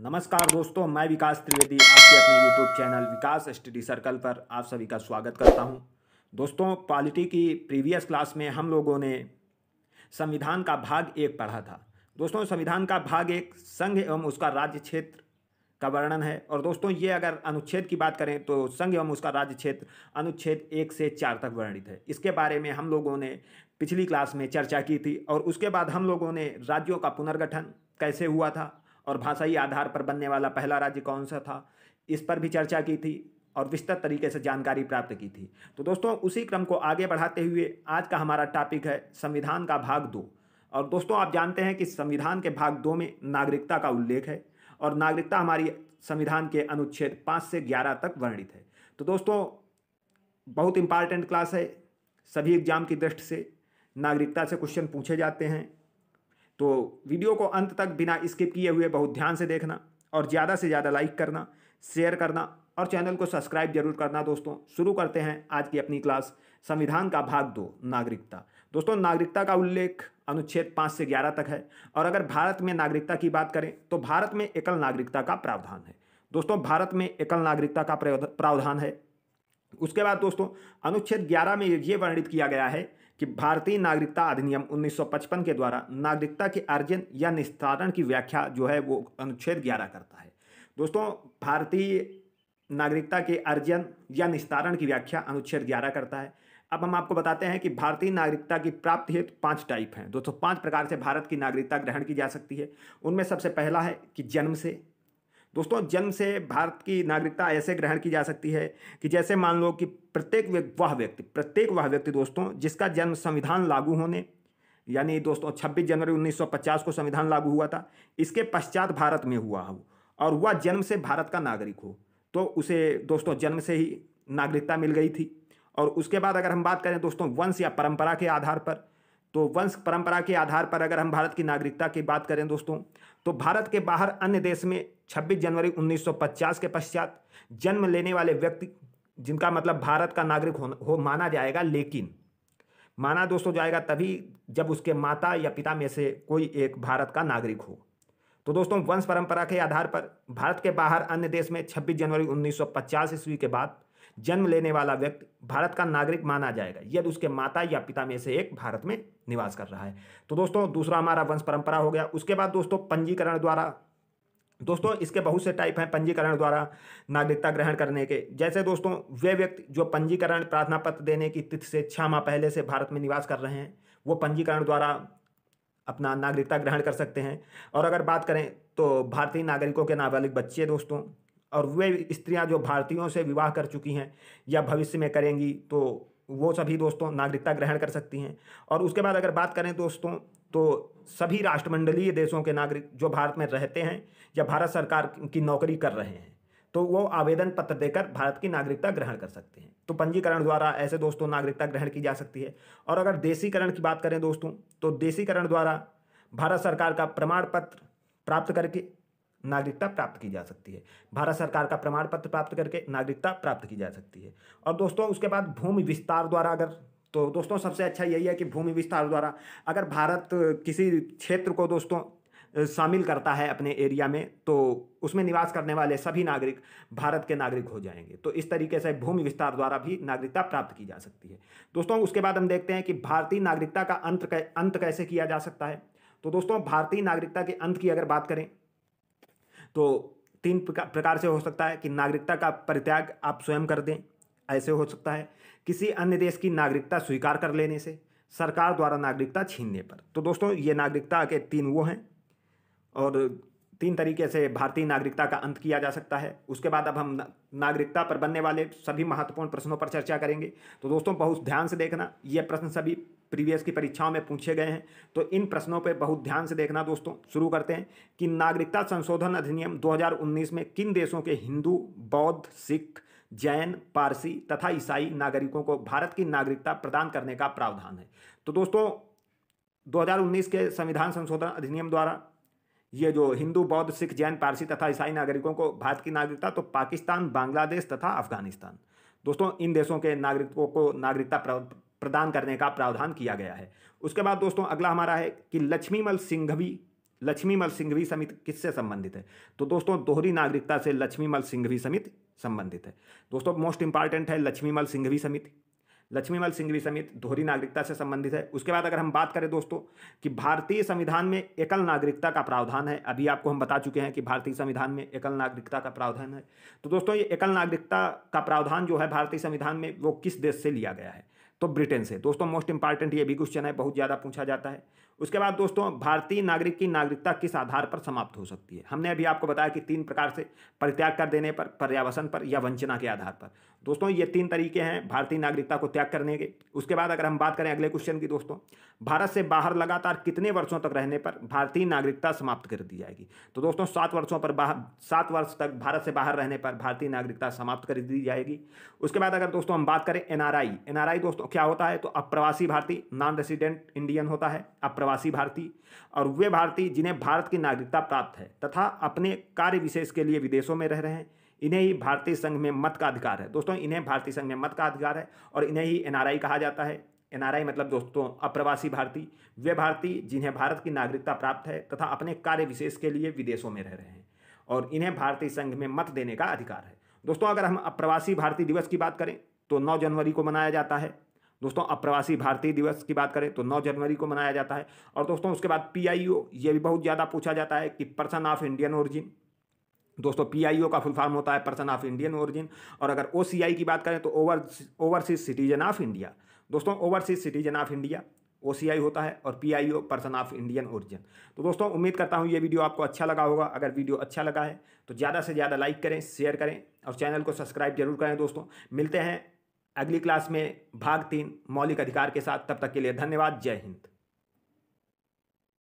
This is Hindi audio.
नमस्कार दोस्तों, मैं विकास त्रिवेदी आपके अपने यूट्यूब चैनल विकास स्टडी सर्कल पर आप सभी का स्वागत करता हूं। दोस्तों, पॉलिटी की प्रीवियस क्लास में हम लोगों ने संविधान का भाग एक पढ़ा था। दोस्तों, संविधान का भाग एक संघ एवं उसका राज्य क्षेत्र का वर्णन है। और दोस्तों, ये अगर अनुच्छेद की बात करें तो संघ एवं उसका राज्य क्षेत्र अनुच्छेद 1 से 4 तक वर्णित है। इसके बारे में हम लोगों ने पिछली क्लास में चर्चा की थी और उसके बाद हम लोगों ने राज्यों का पुनर्गठन कैसे हुआ था और भाषाई आधार पर बनने वाला पहला राज्य कौन सा था, इस पर भी चर्चा की थी और विस्तृत तरीके से जानकारी प्राप्त की थी। तो दोस्तों, उसी क्रम को आगे बढ़ाते हुए आज का हमारा टॉपिक है संविधान का भाग 2। और दोस्तों, आप जानते हैं कि संविधान के भाग 2 में नागरिकता का उल्लेख है और नागरिकता हमारी संविधान के अनुच्छेद 5 से 11 तक वर्णित है। तो दोस्तों, बहुत इंपॉर्टेंट क्लास है। सभी एग्जाम की दृष्टि से नागरिकता से क्वेश्चन पूछे जाते हैं, तो वीडियो को अंत तक बिना स्किप किए हुए बहुत ध्यान से देखना और ज़्यादा से ज़्यादा लाइक करना, शेयर करना और चैनल को सब्सक्राइब जरूर करना। दोस्तों, शुरू करते हैं आज की अपनी क्लास, संविधान का भाग 2 नागरिकता। दोस्तों, नागरिकता का उल्लेख अनुच्छेद 5 से 11 तक है। और अगर भारत में नागरिकता की बात करें तो भारत में एकल नागरिकता का प्रावधान है। दोस्तों, भारत में एकल नागरिकता का प्रावधान है। उसके बाद दोस्तों, अनुच्छेद 11 में ये वर्णित किया गया है कि भारतीय नागरिकता अधिनियम 1955 के द्वारा नागरिकता के अर्जन या निस्तारण की व्याख्या जो है वो अनुच्छेद 11 करता है। दोस्तों, भारतीय नागरिकता के अर्जन या निस्तारण की व्याख्या अनुच्छेद 11 करता है। अब हम आपको बताते हैं कि भारतीय नागरिकता की प्राप्ति हेतु 5 टाइप हैं। दोस्तों, 5 प्रकार से भारत की नागरिकता ग्रहण की जा सकती है। उनमें सबसे पहला है कि जन्म से। दोस्तों, जन्म से भारत की नागरिकता ऐसे ग्रहण की जा सकती है कि जैसे मान लो कि प्रत्येक वह व्यक्ति दोस्तों जिसका जन्म संविधान लागू होने यानी दोस्तों 26 जनवरी 1950 को संविधान लागू हुआ था, इसके पश्चात भारत में हुआ हो और वह जन्म से भारत का नागरिक हो, तो उसे दोस्तों जन्म से ही नागरिकता मिल गई थी। और उसके बाद अगर हम बात करें दोस्तों वंश या परंपरा के आधार पर, तो वंश परंपरा के आधार पर अगर हम भारत की नागरिकता की बात करें दोस्तों, तो भारत के बाहर अन्य देश में 26 जनवरी 1950 के पश्चात जन्म लेने वाले व्यक्ति जिनका मतलब भारत का नागरिक हो माना जाएगा, लेकिन माना दोस्तों जाएगा तभी जब उसके माता या पिता में से कोई एक भारत का नागरिक हो। तो दोस्तों, वंश परंपरा के आधार पर भारत के बाहर अन्य देश में 26 जनवरी 1950 ईस्वी के बाद जन्म लेने वाला व्यक्ति भारत का नागरिक माना जाएगा यदि उसके माता या पिता में से एक भारत में निवास कर रहा है। तो दोस्तों, दूसरा हमारा वंश परंपरा हो गया। उसके बाद दोस्तों पंजीकरण द्वारा। दोस्तों, इसके बहुत से टाइप हैं पंजीकरण द्वारा नागरिकता ग्रहण करने के। जैसे दोस्तों वे व्यक्ति जो पंजीकरण प्रार्थना पत्र देने की तिथि से 6 माह पहले से भारत में निवास कर रहे हैं, वो पंजीकरण द्वारा अपना नागरिकता ग्रहण कर सकते हैं। और अगर बात करें तो भारतीय नागरिकों के नाबालिग बच्चे दोस्तों और वे स्त्रियां जो भारतीयों से विवाह कर चुकी हैं या भविष्य में करेंगी, तो वो सभी दोस्तों नागरिकता ग्रहण कर सकती हैं। और उसके बाद अगर बात करें दोस्तों तो सभी राष्ट्रमंडलीय देशों के नागरिक जो भारत में रहते हैं या भारत सरकार की नौकरी कर रहे हैं, तो वो आवेदन पत्र देकर भारत की नागरिकता ग्रहण कर सकते हैं। तो पंजीकरण द्वारा ऐसे दोस्तों नागरिकता ग्रहण की जा सकती है। और अगर देशीकरण की बात करें दोस्तों, तो देशीकरण द्वारा भारत सरकार का प्रमाण पत्र प्राप्त करके नागरिकता प्राप्त की जा सकती है। भारत सरकार का प्रमाण पत्र प्राप्त करके नागरिकता प्राप्त की जा सकती है। और दोस्तों उसके बाद भूमि विस्तार द्वारा, अगर तो दोस्तों सबसे अच्छा यही है कि भूमि विस्तार द्वारा अगर भारत किसी क्षेत्र को दोस्तों शामिल करता है अपने एरिया में, तो उसमें निवास करने वाले सभी नागरिक भारत के नागरिक हो जाएंगे। तो इस तरीके से भूमि विस्तार द्वारा भी नागरिकता प्राप्त की जा सकती है। दोस्तों, उसके बाद हम देखते हैं कि भारतीय नागरिकता का अंत कैसे किया जा सकता है। तो दोस्तों, भारतीय नागरिकता के अंत की अगर बात करें तो 3 प्रकार से हो सकता है कि नागरिकता का परित्याग आप स्वयं कर दें, ऐसे हो सकता है किसी अन्य देश की नागरिकता स्वीकार कर लेने से, सरकार द्वारा नागरिकता छीनने पर। तो दोस्तों ये नागरिकता के 3 वो हैं और 3 तरीके से भारतीय नागरिकता का अंत किया जा सकता है। उसके बाद अब हम नागरिकता पर बनने वाले सभी महत्वपूर्ण प्रश्नों पर चर्चा करेंगे। तो दोस्तों बहुत ध्यान से देखना, ये प्रश्न सभी प्रीवियस की परीक्षाओं में पूछे गए हैं, तो इन प्रश्नों पर बहुत ध्यान से देखना। दोस्तों शुरू करते हैं कि नागरिकता संशोधन अधिनियम 2019 में किन देशों के हिंदू, बौद्ध, सिख, जैन, पारसी तथा ईसाई नागरिकों को भारत की नागरिकता प्रदान करने का प्रावधान है। तो दोस्तों 2019 के संविधान संशोधन अधिनियम द्वारा ये जो हिंदू, बौद्ध, सिख, जैन, पारसी तथा ईसाई नागरिकों को भारत की नागरिकता, तो पाकिस्तान, बांग्लादेश तथा अफगानिस्तान दोस्तों इन देशों के नागरिकों को नागरिकता प्रदान करने का प्रावधान किया गया है। उसके बाद दोस्तों अगला हमारा है कि लक्ष्मीमल सिंघवी लक्ष्मीमल सिंघवी समिति किससे संबंधित है? तो दोस्तों दोहरी नागरिकता से लक्ष्मीमल सिंघवी समिति संबंधित है। दोस्तों मोस्ट इंपॉर्टेंट है लक्ष्मीमल सिंघवी समिति। लक्ष्मीमल सिंघवी समिति दोहरी नागरिकता से संबंधित है। उसके बाद अगर हम बात करें दोस्तों कि भारतीय संविधान में एकल नागरिकता का प्रावधान है, अभी आपको हम बता चुके हैं कि भारतीय संविधान में एकल नागरिकता का प्रावधान है। तो दोस्तों ये एकल नागरिकता का प्रावधान जो है भारतीय संविधान में वो किस देश से लिया गया है? तो ब्रिटेन से। दोस्तों मोस्ट इंपॉर्टेंट ये भी क्वेश्चन है, बहुत ज़्यादा पूछा जाता है। उसके बाद दोस्तों भारतीय नागरिक की नागरिकता किस आधार पर समाप्त हो सकती है? हमने अभी आपको बताया कि 3 प्रकार से, परित्याग कर देने पर, पर्यावसन पर या वंचना के आधार पर। दोस्तों ये 3 तरीके हैं भारतीय नागरिकता को त्याग करने के। उसके बाद अगर हम बात करें अगले क्वेश्चन की दोस्तों, भारत से बाहर लगातार कितने वर्षों तक रहने पर भारतीय नागरिकता समाप्त कर दी जाएगी? तो दोस्तों 7 वर्ष तक भारत से बाहर रहने पर भारतीय नागरिकता समाप्त कर दी जाएगी। उसके बाद अगर दोस्तों हम बात करें एनआरआई दोस्तों क्या होता है? तो अप्रवासी भारतीय, नॉन रेसिडेंट इंडियन होता है अप्रवासी भारतीय, और वे भारतीय जिन्हें भारत की नागरिकता प्राप्त है तथा अपने कार्य विशेष के लिए विदेशों में रह रहे हैं, इन्हें ही भारतीय संघ में मत का अधिकार है। दोस्तों इन्हें भारतीय संघ में मत का अधिकार है और इन्हें ही एनआरआई कहा जाता है। एनआरआई मतलब दोस्तों अप्रवासी भारतीय, वे भारतीय जिन्हें भारत की नागरिकता प्राप्त है तथा अपने कार्य विशेष के लिए विदेशों में रह रहे हैं और इन्हें भारतीय संघ में मत देने का अधिकार है। दोस्तों अगर हम अप्रवासी भारतीय दिवस की बात करें तो 9 जनवरी को मनाया जाता है। दोस्तों अप्रवासी भारतीय दिवस की बात करें तो 9 जनवरी को मनाया जाता है। और दोस्तों उसके बाद PIO, ये भी बहुत ज़्यादा पूछा जाता है कि पर्सन ऑफ इंडियन ओरिजिन। दोस्तों PIO का फुल फॉर्म होता है पर्सन ऑफ इंडियन ओरिजिन। और अगर OCI की बात करें तो ओवरसीज सिटीजन ऑफ इंडिया। दोस्तों overseas citizen of India OCI होता है और PIO person of Indian origin. तो दोस्तों उम्मीद करता हूँ ये वीडियो आपको अच्छा लगा होगा। अगर वीडियो अच्छा लगा है तो ज़्यादा से ज़्यादा लाइक करें, शेयर करें और चैनल को सब्सक्राइब जरूर करें। दोस्तों मिलते हैं अगली क्लास में भाग 3 मौलिक अधिकार के साथ। तब तक के लिए धन्यवाद। जय हिंद।